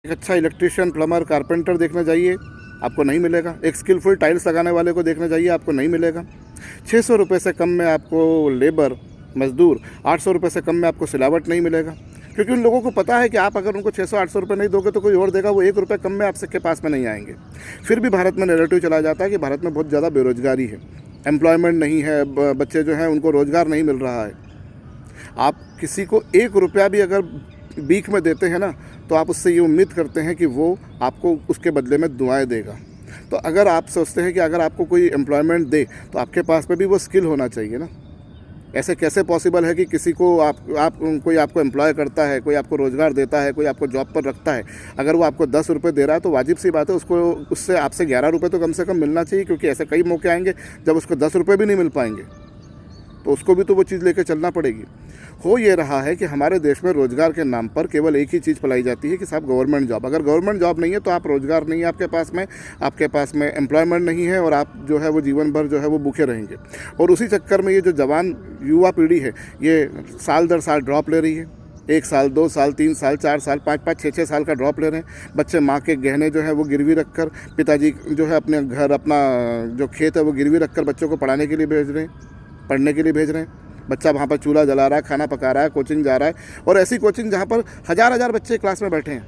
एक अच्छा electrician, plumber, carpenter देखने जाइए, आपको नहीं मिलेगा। एक स्किलफुल टाइल्स लगाने वाले को देखने जाइए, आपको नहीं मिलेगा। 600 रुपये से कम में आपको लेबर, मज़दूर, 800 रुपये से कम में आपको सिलावट नहीं मिलेगा। क्योंकि उन लोगों को पता है कि आप अगर उनको 600-800 रुपये नहीं दोगे तो कोई और देगा, वो 1 रुपये कम में आपसे के पास में नहीं आएंगे। फिर भी भारत में नैरेटिव चला जाता है कि भारत में बहुत ज़्यादा बेरोज़गारी है, एम्प्लॉयमेंट नहीं है, बच्चे जो हैं उनको रोज़गार नहीं मिल रहा है। आप किसी को 1 रुपया भी अगर भीख में देते हैं ना, तो आप उससे ये उम्मीद करते हैं कि वो आपको उसके बदले में दुआएं देगा। तो अगर आप सोचते हैं कि अगर आपको कोई एम्प्लॉयमेंट दे तो आपके पास में भी वो स्किल होना चाहिए ना। ऐसे कैसे पॉसिबल है कि किसी को आप कोई आपको एम्प्लॉय करता है, कोई आपको रोज़गार देता है, कोई आपको जॉब पर रखता है, अगर वो आपको 10 रुपये दे रहा है तो वाजिब सी बात है उसको उससे आपसे 11 रुपये तो कम से कम मिलना चाहिए। क्योंकि ऐसे कई मौके आएंगे जब उसको 10 रुपये भी नहीं मिल पाएंगे, तो उसको भी तो वो चीज़ लेकर चलना पड़ेगी। हो ये रहा है कि हमारे देश में रोज़गार के नाम पर केवल एक ही चीज़ फैलाई जाती है कि साहब गवर्नमेंट जॉब। अगर गवर्नमेंट जॉब नहीं है तो आप रोज़गार नहीं है आपके पास में एम्प्लॉयमेंट नहीं है, और आप जो है वो जीवन भर जो है वो भूखे रहेंगे। और उसी चक्कर में ये जो जवान युवा पीढ़ी है, ये साल दर साल ड्रॉप ले रही है। 1 साल, 2 साल, 3 साल, 4 साल, 5-5, 6-6 साल का ड्रॉप ले रहे हैं। बच्चे माँ के गहने जो है वो गिरवी रखकर, पिताजी जो है अपने घर, अपना जो खेत है वो गिरवी रखकर बच्चों को पढ़ाने के लिए भेज रहे हैं, पढ़ने के लिए भेज रहे हैं। बच्चा वहाँ पर चूल्हा जला रहा है, खाना पका रहा है, कोचिंग जा रहा है, और ऐसी कोचिंग जहाँ पर हज़ार बच्चे क्लास में बैठे हैं।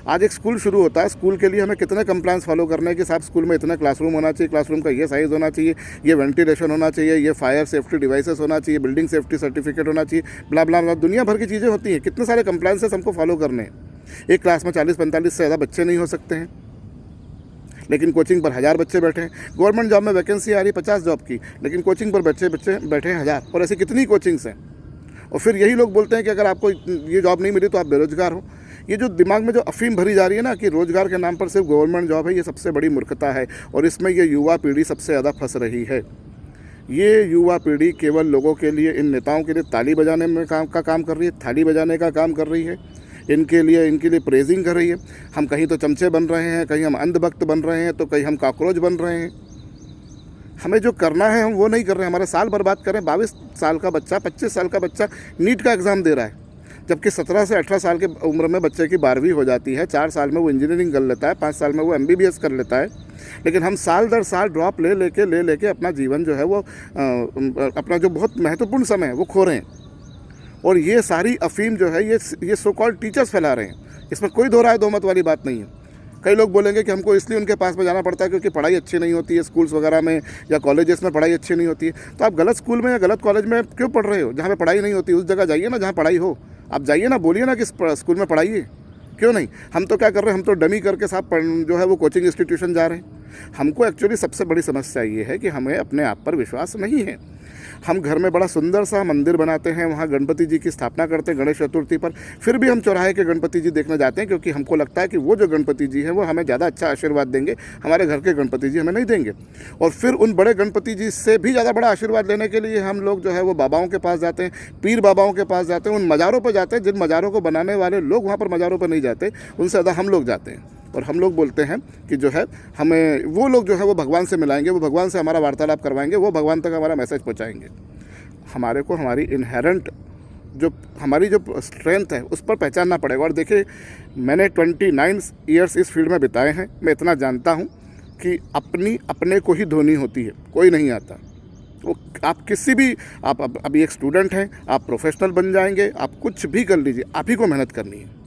आज एक स्कूल शुरू होता है, स्कूल के लिए हमें कितने कंप्लायंस फॉलो करने हैं कि साहब स्कूल में इतना क्लासरूम होना चाहिए, क्लासरूम का ये साइज़ होना चाहिए, ये वेंटिलेशन होना चाहिए, ये फायर सेफ्टी डिवाइसेस होना चाहिए, बिल्डिंग सेफ्टी सर्टिफिकेट होना चाहिए, ब्ला ब्ला ब्ला, दुनिया भर की चीज़ें होती हैं। कितने सारे कंप्लायंसेस हमको फॉलो करने हैं। एक क्लास में 40-45 से ज़्यादा बच्चे नहीं हो सकते हैं, लेकिन कोचिंग पर 1000 बच्चे बैठे हैं। गवर्नमेंट जॉब में वैकेंसी आ रही 50 जॉब की, लेकिन कोचिंग पर बच्चे बैठे हैं 1000। और ऐसी कितनी कोचिंग्स हैं। और फिर यही लोग बोलते हैं कि अगर आपको ये जॉब नहीं मिली तो आप बेरोजगार हो। ये जो दिमाग में जो अफीम भरी जा रही है ना कि रोज़गार के नाम पर सिर्फ गवर्नमेंट जॉब है, ये सबसे बड़ी मूर्खता है। और इसमें ये युवा पीढ़ी सबसे ज़्यादा फंस रही है। ये युवा पीढ़ी केवल लोगों के लिए, इन नेताओं के लिए ताली बजाने में काम कर रही है, थाली बजाने का काम कर रही है, इनके लिए प्रेजिंग कर रही है। हम कहीं तो चमचे बन रहे हैं, कहीं हम अंधभक्त बन रहे हैं, तो कहीं हम कॉकरोच बन रहे हैं। हमें जो करना है हम वो नहीं कर रहे हैं। हमारे साल बर्बाद कर रहे हैं। 22 साल का बच्चा, 25 साल का बच्चा नीट का एग्ज़ाम दे रहा है, जबकि 17 से 18 साल की उम्र में बच्चे की 12वीं हो जाती है। 4 साल में वो इंजीनियरिंग कर लेता है, 5 साल में वो MBBS कर लेता है। लेकिन हम साल दर साल ड्रॉप ले लेके अपना जीवन जो है वो अपना जो बहुत महत्वपूर्ण समय है वो खो रहे हैं। और ये सारी अफीम जो है ये सो कॉल्ड टीचर्स फैला रहे हैं। इसमें कोई दो राय दो मत वाली बात नहीं है। कई लोग बोलेंगे कि हमको इसलिए उनके पास में जाना पड़ता है क्योंकि पढ़ाई अच्छी नहीं होती है, स्कूल्स वगैरह में या कॉलेजेस में पढ़ाई अच्छी नहीं होती है। तो आप गलत स्कूल में या गलत कॉलेज में क्यों पढ़ रहे हो? जहाँ पे पढ़ाई नहीं होती उस जगह जाइए ना जहाँ पढ़ाई हो। आप जाइए ना, बोलिए ना कि स्कूल में पढ़ाइए, क्यों नहीं? हम तो क्या कर रहे हैं, हम तो डमी करके साहब जो है वो कोचिंग इंस्टीट्यूशन जा रहे हैं। हमको एक्चुअली सबसे बड़ी समस्या ये है कि हमें अपने आप पर विश्वास नहीं है। हम घर में बड़ा सुंदर सा मंदिर बनाते हैं, वहाँ गणपति जी की स्थापना करते हैं गणेश चतुर्थी पर, फिर भी हम चौराहे के गणपति जी देखने जाते हैं क्योंकि हमको लगता है कि वो जो गणपति जी हैं वो हमें ज़्यादा अच्छा आशीर्वाद देंगे, हमारे घर के गणपति जी हमें नहीं देंगे। और फिर उन बड़े गणपति जी से भी ज़्यादा बड़ा आशीर्वाद लेने के लिए हम लोग जो है वो बाबाओं के पास जाते हैं, पीर बाबाओं के पास जाते हैं, उन मज़ारों पर जाते हैं जिन मज़ारों को बनाने वाले लोग वहाँ पर मज़ारों पर नहीं जाते, उनसे ज़्यादा हम लोग जाते हैं। और हम लोग बोलते हैं कि जो है हमें वो लोग जो है वो भगवान से मिलाएंगे, वो भगवान से हमारा वार्तालाप करवाएंगे, वो भगवान तक हमारा मैसेज पहुँचाएंगे। हमारे को हमारी इनहेरेंट हमारी जो स्ट्रेंथ है उस पर पहचानना पड़ेगा। और देखिए, मैंने 29 ईयर्स इस फील्ड में बिताए हैं। मैं इतना जानता हूँ कि अपने को ही धोनी होती है, कोई नहीं आता। वो आप किसी भी, आप अभी एक स्टूडेंट हैं, आप प्रोफेशनल बन जाएंगे, आप कुछ भी कर लीजिए, आप ही को मेहनत करनी है।